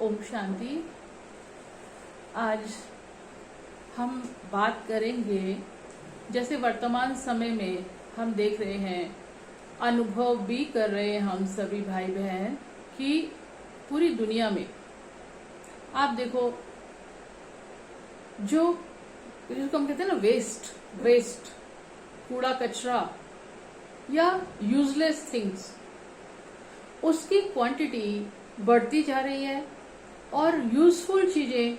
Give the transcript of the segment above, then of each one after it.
ओम शांति। आज हम बात करेंगे, जैसे वर्तमान समय में हम देख रहे हैं, अनुभव भी कर रहे हैं हम सभी भाई बहन कि पूरी दुनिया में आप देखो, जिसको हम कहते हैं ना वेस्ट, कूड़ा कचरा या यूजलेस थिंग्स, उसकी क्वांटिटी बढ़ती जा रही है और यूजफुल चीजें,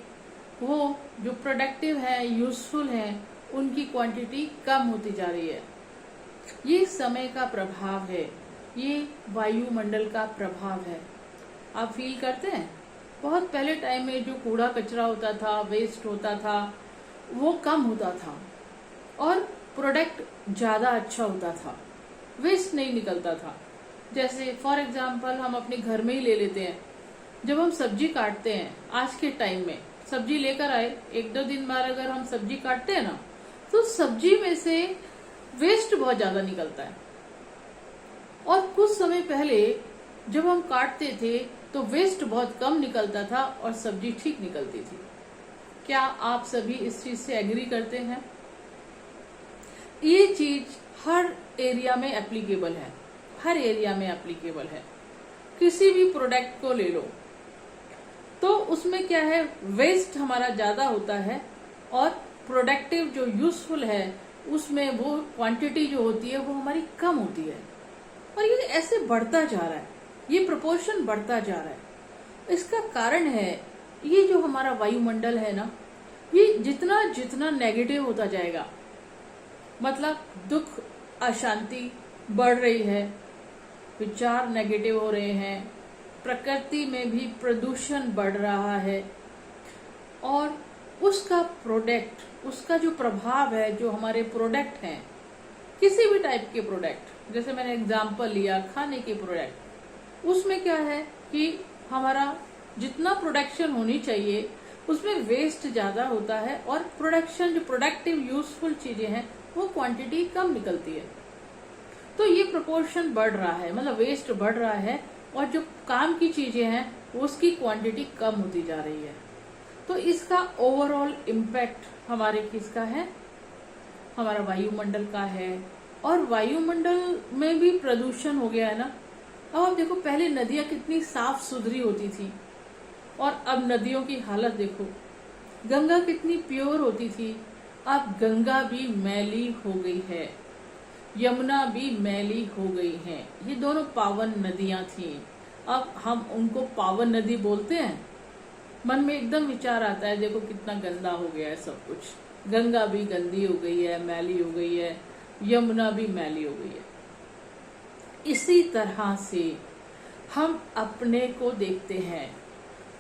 वो जो प्रोडक्टिव है, यूजफुल है, उनकी क्वांटिटी कम होती जा रही है। ये समय का प्रभाव है, ये वायुमंडल का प्रभाव है। आप फील करते हैं, बहुत पहले टाइम में जो कूड़ा कचरा होता था, वेस्ट होता था, वो कम होता था और प्रोडक्ट ज्यादा अच्छा होता था, वेस्ट नहीं निकलता था। जैसे फॉर एग्जाम्पल हम अपने घर में ही ले लेते हैं, जब हम सब्जी काटते हैं, आज के टाइम में सब्जी लेकर आए, एक दो दिन बाद अगर हम सब्जी काटते हैं ना, तो सब्जी में से वेस्ट बहुत ज्यादा निकलता है। और कुछ समय पहले जब हम काटते थे तो वेस्ट बहुत कम निकलता था और सब्जी ठीक निकलती थी। क्या आप सभी इस चीज से एग्री करते हैं? ये चीज हर एरिया में एप्लीकेबल है, हर एरिया में एप्लीकेबल है। किसी भी प्रोडक्ट को ले लो तो उसमें क्या है, वेस्ट हमारा ज्यादा होता है और प्रोडक्टिव जो यूजफुल है उसमें वो क्वांटिटी जो होती है वो हमारी कम होती है। और ये ऐसे बढ़ता जा रहा है, ये प्रोपोर्शन बढ़ता जा रहा है। इसका कारण है ये जो हमारा वायुमंडल है ना, ये जितना जितना नेगेटिव होता जाएगा, मतलब दुख, अशांति बढ़ रही है, विचार नेगेटिव हो रहे हैं, प्रकृति में भी प्रदूषण बढ़ रहा है और उसका प्रोडक्ट, उसका जो प्रभाव है, जो हमारे प्रोडक्ट हैं, किसी भी टाइप के प्रोडक्ट, जैसे मैंने एग्जांपल लिया खाने के प्रोडक्ट, उसमें क्या है कि हमारा जितना प्रोडक्शन होनी चाहिए उसमें वेस्ट ज्यादा होता है और प्रोडक्शन, जो प्रोडक्टिव यूजफुल चीजें हैं, वो क्वांटिटी कम निकलती है। तो ये प्रोपोर्शन बढ़ रहा है, मतलब वेस्ट बढ़ रहा है और जो काम की चीजें हैं उसकी क्वांटिटी कम होती जा रही है। तो इसका ओवरऑल इम्पैक्ट हमारे किसका है? हमारा वायुमंडल का है। और वायुमंडल में भी प्रदूषण हो गया है ना। अब आप देखो, पहले नदियां कितनी साफ सुथरी होती थी और अब नदियों की हालत देखो। गंगा कितनी प्योर होती थी, अब गंगा भी मैली हो गई है, यमुना भी मैली हो गई है। ये दोनों पावन नदियां थी, अब हम उनको पावन नदी बोलते हैं। मन में एकदम विचार आता है, देखो कितना गंदा हो गया है सब कुछ। गंगा भी गंदी हो गई है, मैली हो गई है, यमुना भी मैली हो गई है। इसी तरह से हम अपने को देखते हैं,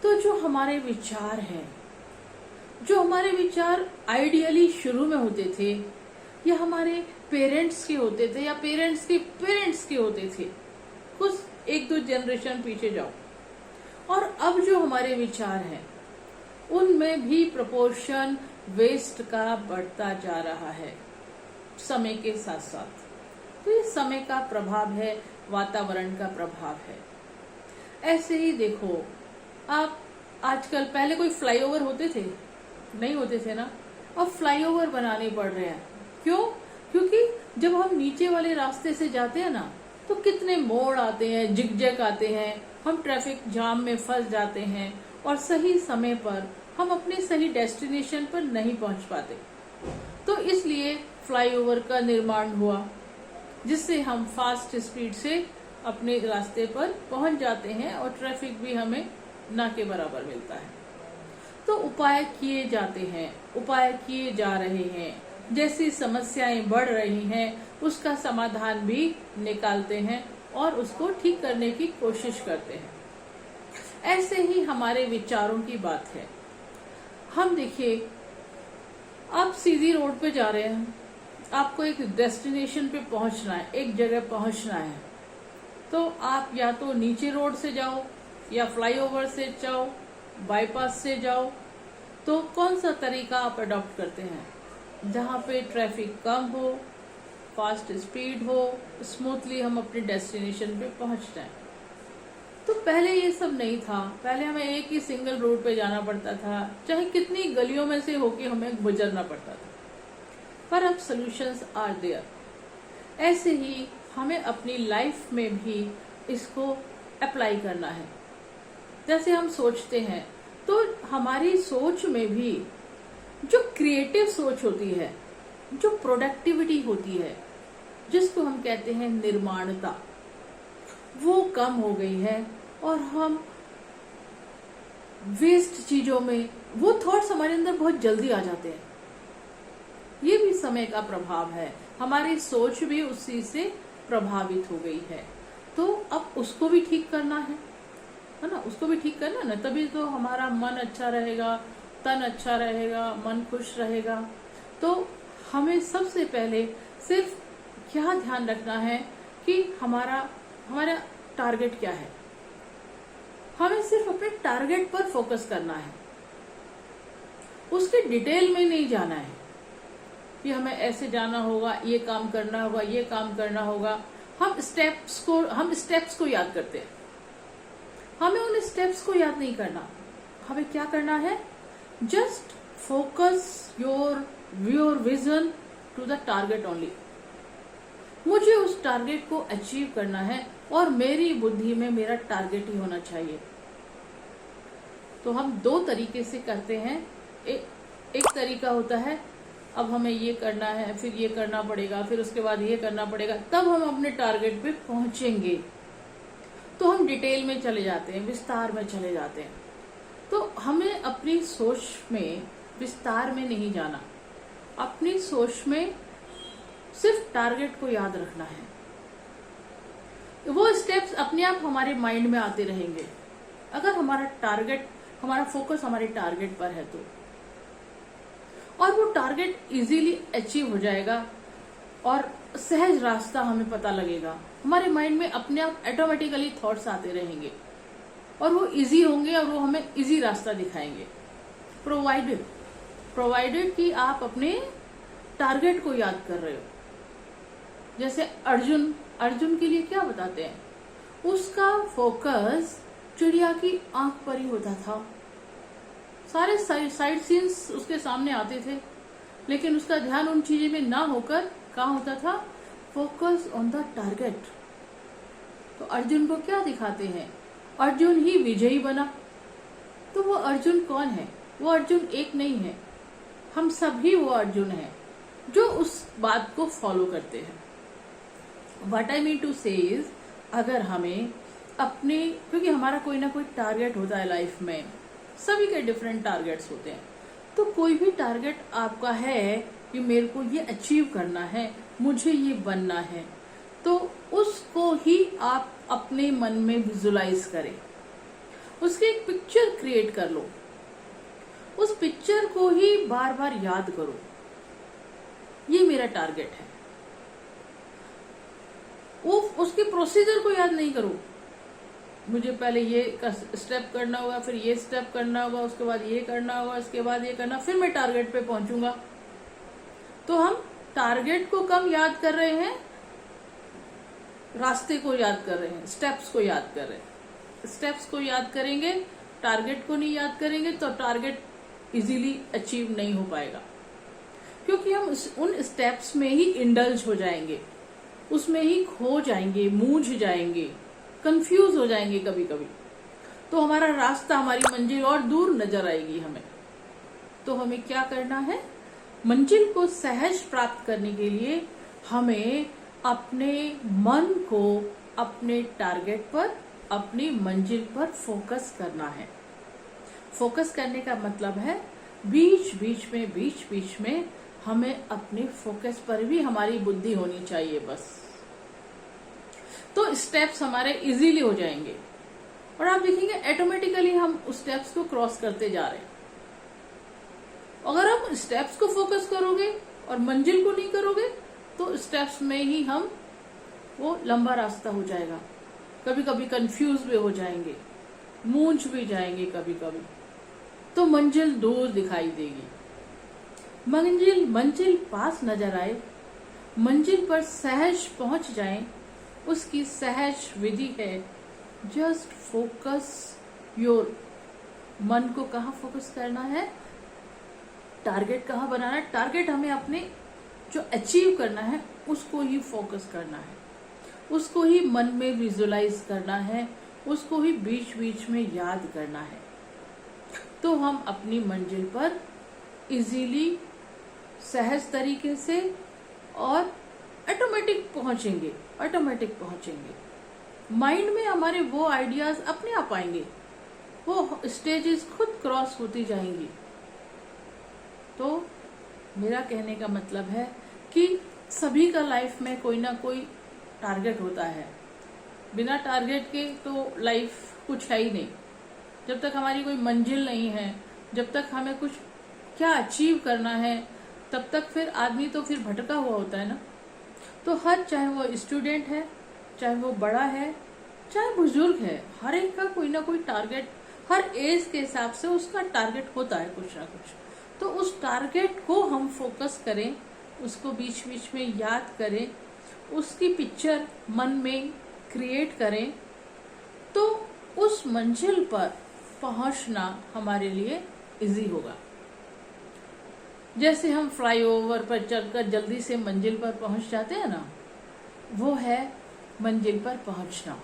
तो जो हमारे विचार हैं, जो हमारे विचार आइडियली शुरू में होते थे, या हमारे पेरेंट्स के होते थे, या पेरेंट्स के पेरेंट्स के होते थे, कुछ एक दो जनरेशन पीछे जाओ, और अब जो हमारे विचार हैं उनमें भी प्रोपोर्शन वेस्ट का बढ़ता जा रहा है समय के साथ साथ। तो ये समय का प्रभाव है, वातावरण का प्रभाव है। ऐसे ही देखो, आप आजकल, पहले कोई फ्लाईओवर होते थे? नहीं होते थे ना। अब फ्लाईओवर बनाने पड़ रहे हैं। क्यों? क्योंकि जब हम नीचे वाले रास्ते से जाते हैं ना, तो कितने मोड़ आते हैं, जिगजैग आते हैं, हम ट्रैफिक जाम में फंस जाते हैं और सही समय पर हम अपने सही डेस्टिनेशन पर नहीं पहुंच पाते। तो इसलिए फ्लाईओवर का निर्माण हुआ, जिससे हम फास्ट स्पीड से अपने रास्ते पर पहुंच जाते हैं और ट्रैफिक भी हमें ना के बराबर मिलता है। तो उपाय किए जाते हैं, उपाय किए जा रहे हैं, जैसी समस्याएं बढ़ रही हैं उसका समाधान भी निकालते हैं और उसको ठीक करने की कोशिश करते हैं। ऐसे ही हमारे विचारों की बात है। हम देखिए, आप सीधी रोड पे जा रहे हैं, आपको एक डेस्टिनेशन पे पहुंचना है, एक जगह पहुंचना है, तो आप या तो नीचे रोड से जाओ, या फ्लाईओवर से जाओ, बाईपास से जाओ। तो कौन सा तरीका आप अडॉप्ट करते हैं? जहाँ पे ट्रैफिक कम हो, फास्ट स्पीड हो, स्मूथली हम अपने डेस्टिनेशन पे पहुंच जाएं। तो पहले ये सब नहीं था, पहले हमें एक ही सिंगल रोड पे जाना पड़ता था, चाहे कितनी गलियों में से होके हमें गुजरना पड़ता था, पर अब सॉल्यूशंस आर देयर। ऐसे ही हमें अपनी लाइफ में भी इसको अप्लाई करना है। जैसे हम सोचते हैं तो हमारी सोच में भी जो क्रिएटिव सोच होती है, जो प्रोडक्टिविटी होती है, जिसको हम कहते हैं निर्माणता, वो कम हो गई है और हम वेस्ट चीजों में, वो थॉट्स हमारे अंदर बहुत जल्दी आ जाते हैं। ये भी समय का प्रभाव है, हमारी सोच भी उसी से प्रभावित हो गई है। तो अब उसको भी ठीक करना है ना, उसको भी ठीक करना ना, तभी तो हमारा मन अच्छा रहेगा, तन अच्छा रहेगा, मन खुश रहेगा। तो हमें सबसे पहले सिर्फ क्या ध्यान रखना है कि हमारा टारगेट क्या है। हमें सिर्फ अपने टारगेट पर फोकस करना है, उसके डिटेल में नहीं जाना है कि हमें ऐसे जाना होगा, ये काम करना होगा, ये काम करना होगा। हम स्टेप्स को याद करते हैं, हमें उन स्टेप्स को याद नहीं करना। हमें क्या करना है, just focus your vision to the target only. मुझे उस टारगेट को अचीव करना है और मेरी बुद्धि में मेरा टारगेट ही होना चाहिए। तो हम दो तरीके से करते हैं। एक तरीका होता है, अब हमें ये करना है, फिर ये करना पड़ेगा, फिर उसके बाद ये करना पड़ेगा, तब हम अपने टारगेट पे पहुंचेंगे। तो हम डिटेल में चले जाते हैं, विस्तार में चले जाते हैं। तो हमें अपनी सोच में विस्तार में नहीं जाना, अपनी सोच में सिर्फ टारगेट को याद रखना है। वो स्टेप्स अपने आप हमारे माइंड में आते रहेंगे अगर हमारा टारगेट, हमारा फोकस हमारे टारगेट पर है तो। और वो टारगेट इजीली अचीव हो जाएगा और सहज रास्ता हमें पता लगेगा। हमारे माइंड में अपने आप ऑटोमेटिकली थॉट्स आते रहेंगे और वो इजी होंगे और वो हमें इजी रास्ता दिखाएंगे, प्रोवाइडेड कि आप अपने टारगेट को याद कर रहे हो। जैसे अर्जुन के लिए क्या बताते हैं, उसका फोकस चिड़िया की आंख पर ही होता था। सारे साइड सीन्स उसके सामने आते थे, लेकिन उसका ध्यान उन चीजों में ना होकर कहाँ होता था, फोकस ऑन द टारगेट। तो अर्जुन को क्या दिखाते हैं, अर्जुन ही विजयी बना। तो वो अर्जुन कौन है, वो अर्जुन एक नहीं है, हम सभी वो अर्जुन हैं जो उस बात को फॉलो करते हैं। व्हाट आई मीन टू से इज, अगर हमें अपने, क्योंकि हमारा कोई ना कोई टारगेट होता है लाइफ में, सभी के डिफरेंट टारगेट्स होते हैं। तो कोई भी टारगेट आपका है कि मेरे को ये अचीव करना है, मुझे ये बनना है, तो उसको ही आप अपने मन में विजुलाइज करें, उसकी एक पिक्चर क्रिएट कर लो, उस पिक्चर को ही बार बार याद करो, ये मेरा टारगेट है। वो उसके प्रोसीजर को याद नहीं करो, मुझे पहले ये स्टेप करना होगा, फिर ये स्टेप करना होगा, उसके बाद ये करना होगा, इसके बाद ये करना, फिर मैं टारगेट पे पहुंचूंगा। तो हम टारगेट को कम याद कर रहे हैं, रास्ते को याद कर रहे हैं, स्टेप्स को याद कर रहे हैं। स्टेप्स को याद करेंगे, टारगेट को नहीं याद करेंगे तो टारगेट इजीली अचीव नहीं हो पाएगा, क्योंकि हम उन स्टेप्स में ही इंडल्ज हो जाएंगे, उसमें ही खो जाएंगे, मूझ जाएंगे, कंफ्यूज हो जाएंगे कभी कभी। तो हमारा रास्ता, हमारी मंजिल और दूर नजर आएगी हमें। तो हमें क्या करना है, मंजिल को सहज प्राप्त करने के लिए हमें अपने मन को अपने टारगेट पर, अपनी मंजिल पर फोकस करना है। फोकस करने का मतलब है बीच बीच में हमें अपने फोकस पर भी हमारी बुद्धि होनी चाहिए बस। तो स्टेप्स हमारे इजीली हो जाएंगे और आप देखेंगे ऑटोमेटिकली हम उस स्टेप्स को क्रॉस करते जा रहे हैं। अगर आप स्टेप्स को फोकस करोगे और मंजिल को नहीं करोगे तो स्टेप्स में ही हम, वो लंबा रास्ता हो जाएगा, कभी कभी कंफ्यूज भी हो जाएंगे, मूंझ भी जाएंगे कभी कभी, तो मंजिल दूर दिखाई देगी। मंजिल पास नजर आए, मंजिल पर सहज पहुंच जाएं, उसकी सहज विधि है जस्ट फोकस योर, मन को कहाँ फोकस करना है, टारगेट कहाँ बनाना है। टारगेट हमें अपने जो अचीव करना है उसको ही फोकस करना है, उसको ही मन में विजुलाइज करना है, उसको ही बीच बीच में याद करना है। तो हम अपनी मंजिल पर इजीली, सहज तरीके से और ऑटोमेटिक पहुंचेंगे, ऑटोमेटिक पहुंचेंगे। माइंड में हमारे वो आइडियाज अपने आप आएंगे, वो स्टेजेस खुद क्रॉस होती जाएंगी। तो मेरा कहने का मतलब है कि सभी का लाइफ में कोई ना कोई टारगेट होता है। बिना टारगेट के तो लाइफ कुछ है ही नहीं। जब तक हमारी कोई मंजिल नहीं है, जब तक हमें कुछ क्या अचीव करना है, तब तक फिर आदमी तो फिर भटका हुआ होता है ना। तो हर, चाहे वो स्टूडेंट है, चाहे वो बड़ा है, चाहे बुजुर्ग है, हर एक का कोई ना कोई टारगेट, हर एज के हिसाब से उसका टारगेट होता है कुछ ना कुछ। तो उस टारगेट को हम फोकस करें, उसको बीच बीच में याद करें, उसकी पिक्चर मन में क्रिएट करें, तो उस मंजिल पर पहुंचना हमारे लिए इजी होगा। जैसे हम फ्लाईओवर पर चढ़कर जल्दी से मंजिल पर पहुंच जाते हैं ना, वो है मंजिल पर पहुंचना।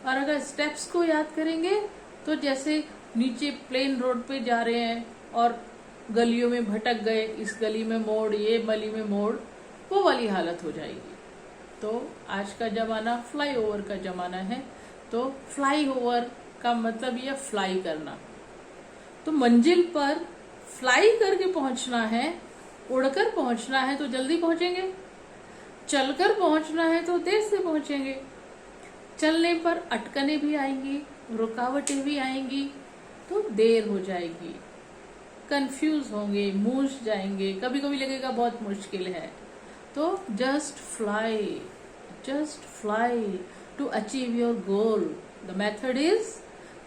और अगर स्टेप्स को याद करेंगे तो जैसे नीचे प्लेन रोड पे जा रहे हैं और गलियों में भटक गए, इस गली में मोड़, ये गली में मोड़, वो वाली हालत हो जाएगी। तो आज का जमाना फ्लाईओवर का जमाना है। तो फ्लाईओवर का मतलब ये फ्लाई करना। तो मंजिल पर फ्लाई करके पहुंचना है, उड़कर पहुंचना है तो जल्दी पहुंचेंगे, चलकर पहुंचना है तो देर से पहुंचेंगे। चलने पर अटकने भी आएंगी, रुकावटें भी आएंगी, तो देर हो जाएगी, कंफ्यूज होंगे, मूझ जाएंगे, कभी कभी लगेगा बहुत मुश्किल है। तो just fly to achieve your goal. The method is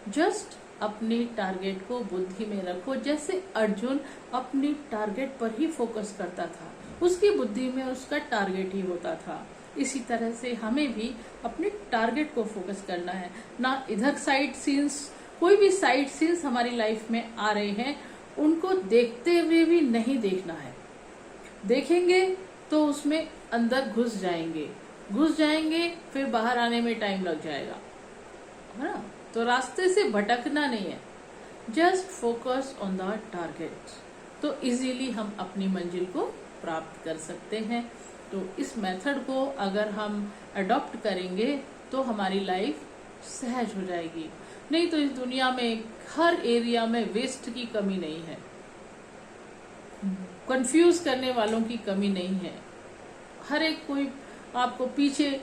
just अपनी टारगेट को बुद्धि में रखो। जैसे अर्जुन अपनी टारगेट पर ही फोकस करता था, उसकी बुद्धि में उसका टारगेट ही होता था। इसी तरह से हमें भी अपने टारगेट को फोकस करना है ना। इधर साइड सीन्स, कोई भी साइड सीन्स हमारी लाइफ में आ रहे हैं, उनको देखते हुए भी नहीं देखना है। देखेंगे तो उसमें अंदर घुस जाएंगे, फिर बाहर आने में टाइम लग जाएगा, है ना। तो रास्ते से भटकना नहीं है, just focus on the target. तो इजीली हम अपनी मंजिल को प्राप्त कर सकते हैं। तो इस मेथड को अगर हम अडॉप्ट करेंगे तो हमारी लाइफ सहज हो जाएगी। नहीं तो इस दुनिया में हर एरिया में वेस्ट की कमी नहीं है, कंफ्यूज करने वालों की कमी नहीं है। हर एक कोई आपको पीछे